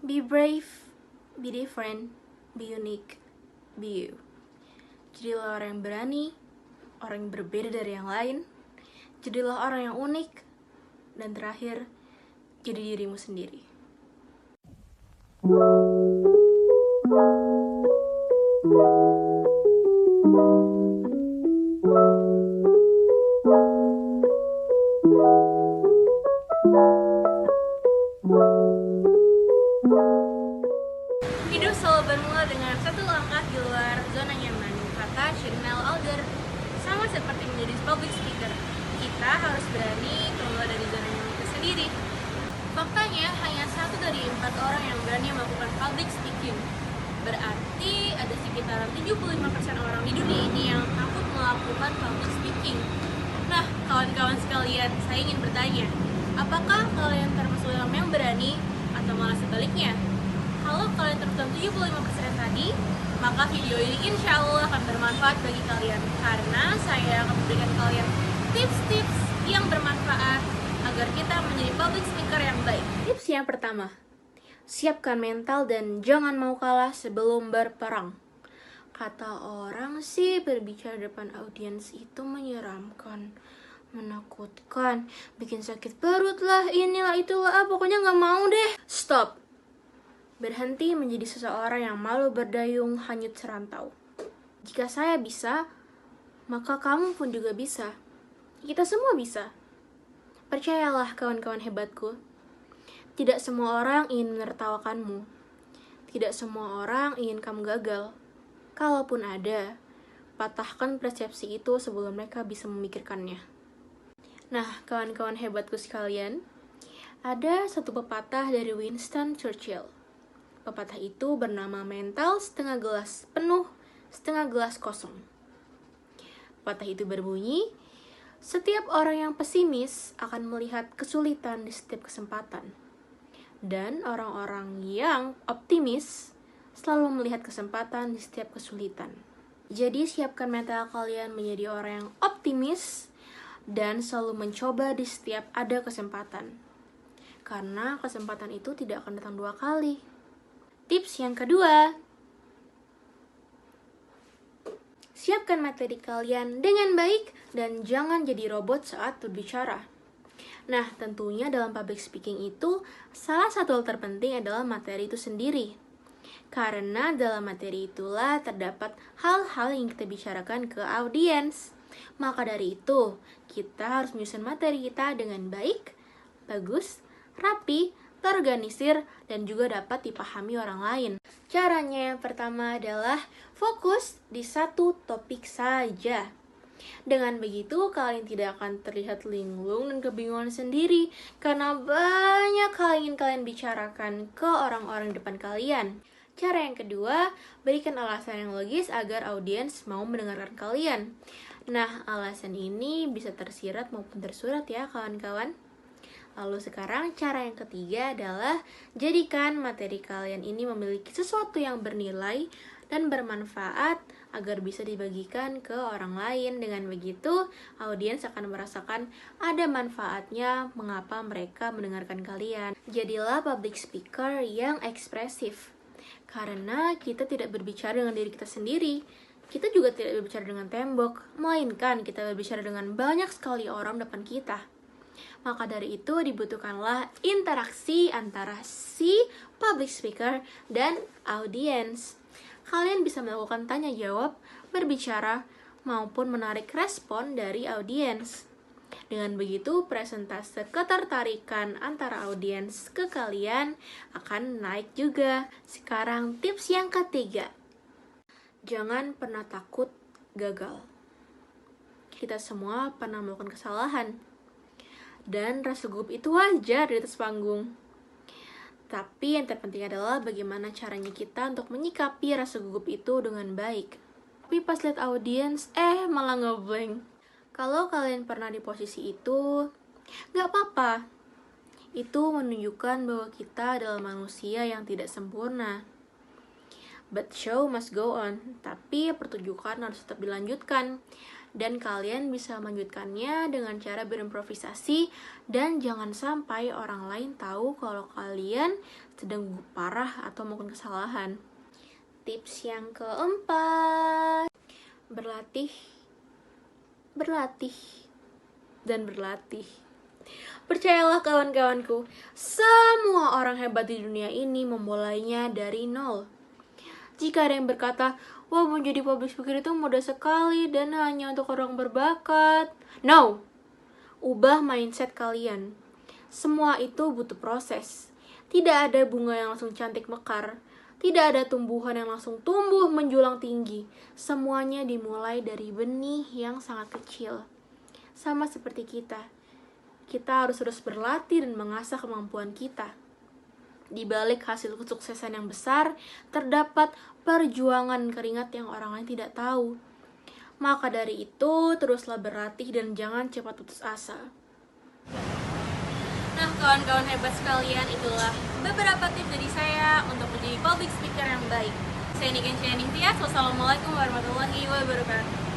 Be brave, be different, be unique, be you. Jadilah orang yang berani, orang yang berbeda dari yang lain. Jadilah orang yang unik. Dan terakhir, jadi dirimu sendiri. Hidup selalu bermula dengan satu langkah di luar zona nyaman, kata Chanel Alder. Sama seperti menjadi public speaker, kita harus berani keluar dari zona nyaman kita sendiri. Faktanya, hanya 1 dari 4 orang yang berani melakukan public speaking. Berarti ada sekitar 75% orang di dunia ini yang takut melakukan public speaking. Nah, kawan-kawan sekalian, saya ingin bertanya, apakah kalian termasuk orang yang berani atau malah sebaliknya? Kalau kalian termasuk 75% tadi, maka video ini insya Allah akan bermanfaat bagi kalian, karena saya akan memberikan kalian tips-tips yang bermanfaat agar kita menjadi public speaker yang baik. Tips yang pertama, siapkan mental dan jangan mau kalah sebelum berperang. Kata orang sih, berbicara depan audiens itu menyeramkan, menakutkan, bikin sakit perut lah, inilah itulah, pokoknya gak mau deh. Stop. Berhenti menjadi seseorang yang malu berdayung hanyut serantau. Jika saya bisa, maka kamu pun juga bisa. Kita semua bisa. Percayalah kawan-kawan hebatku. Tidak semua orang ingin menertawakanmu. Tidak semua orang ingin kamu gagal. Kalaupun ada, patahkan persepsi itu sebelum mereka bisa memikirkannya. Nah, kawan-kawan hebatku sekalian, ada satu pepatah dari Winston Churchill. Pepatah itu bernama mental setengah gelas penuh, setengah gelas kosong. Pepatah itu berbunyi, setiap orang yang pesimis akan melihat kesulitan di setiap kesempatan. Dan orang-orang yang optimis selalu melihat kesempatan di setiap kesulitan. Jadi siapkan mental kalian menjadi orang yang optimis dan selalu mencoba di setiap ada kesempatan. Karena kesempatan itu tidak akan datang 2 kali. Tips yang kedua, siapkan materi kalian dengan baik dan jangan jadi robot saat berbicara. Nah, tentunya dalam public speaking itu, salah satu hal terpenting adalah materi itu sendiri. Karena dalam materi itulah terdapat hal-hal yang kita bicarakan ke audiens. Maka dari itu, kita harus menyusun materi kita dengan baik, bagus, rapi, terorganisir, dan juga dapat dipahami orang lain. Caranya yang pertama adalah fokus di satu topik saja. Dengan begitu, kalian tidak akan terlihat linglung dan kebingungan sendiri, karena banyak hal yang ingin kalian bicarakan ke orang-orang di depan kalian. Cara yang kedua, berikan alasan yang logis agar audiens mau mendengarkan kalian. Nah, alasan ini bisa tersirat maupun tersurat ya kawan-kawan. Lalu sekarang cara yang ketiga adalah jadikan materi kalian ini memiliki sesuatu yang bernilai dan bermanfaat agar bisa dibagikan ke orang lain. Dengan begitu, audiens akan merasakan ada manfaatnya mengapa mereka mendengarkan kalian. Jadilah public speaker yang ekspresif. Karena kita tidak berbicara dengan diri kita sendiri. Kita juga tidak berbicara dengan tembok, melainkan kita berbicara dengan banyak sekali orang depan kita. Maka dari itu dibutuhkanlah interaksi antara si public speaker dan audiens. Kalian bisa melakukan tanya jawab, berbicara, maupun menarik respon dari audiens. Dengan begitu, persentase ketertarikan antara audiens ke kalian akan naik juga. Sekarang tips yang ketiga. Jangan pernah takut gagal. Kita semua pernah melakukan kesalahan. Dan rasa gugup itu wajar di atas panggung. Tapi yang terpenting adalah bagaimana caranya kita untuk menyikapi rasa gugup itu dengan baik. Tapi pas lihat audiens, malah ngeblank. Kalau kalian pernah di posisi itu, gak apa-apa. Itu menunjukkan bahwa kita adalah manusia yang tidak sempurna. But show must go on. Tapi pertunjukan harus tetap dilanjutkan. dan kalian bisa melanjutkannya dengan cara berimprovisasi dan jangan sampai orang lain tahu kalau kalian sedang gugup parah atau melakukan kesalahan. Tips yang keempat, berlatih, dan berlatih. Percayalah kawan-kawanku, semua orang hebat di dunia ini memulainya dari nol. Jika ada yang berkata, wah menjadi public speaker itu mudah sekali dan hanya untuk orang berbakat. No! Ubah mindset kalian. Semua itu butuh proses. Tidak ada bunga yang langsung cantik mekar. Tidak ada tumbuhan yang langsung tumbuh menjulang tinggi. Semuanya dimulai dari benih yang sangat kecil. Sama seperti kita. Kita harus terus berlatih dan mengasah kemampuan kita. Di balik hasil kesuksesan yang besar, terdapat perjuangan keringat yang orang lain tidak tahu. Maka dari itu, teruslah berlatih dan jangan cepat putus asa. Nah, kawan-kawan hebat sekalian, itulah beberapa tips dari saya untuk menjadi public speaker yang baik. Saya Niken Tias, wassalamualaikum warahmatullahi wabarakatuh.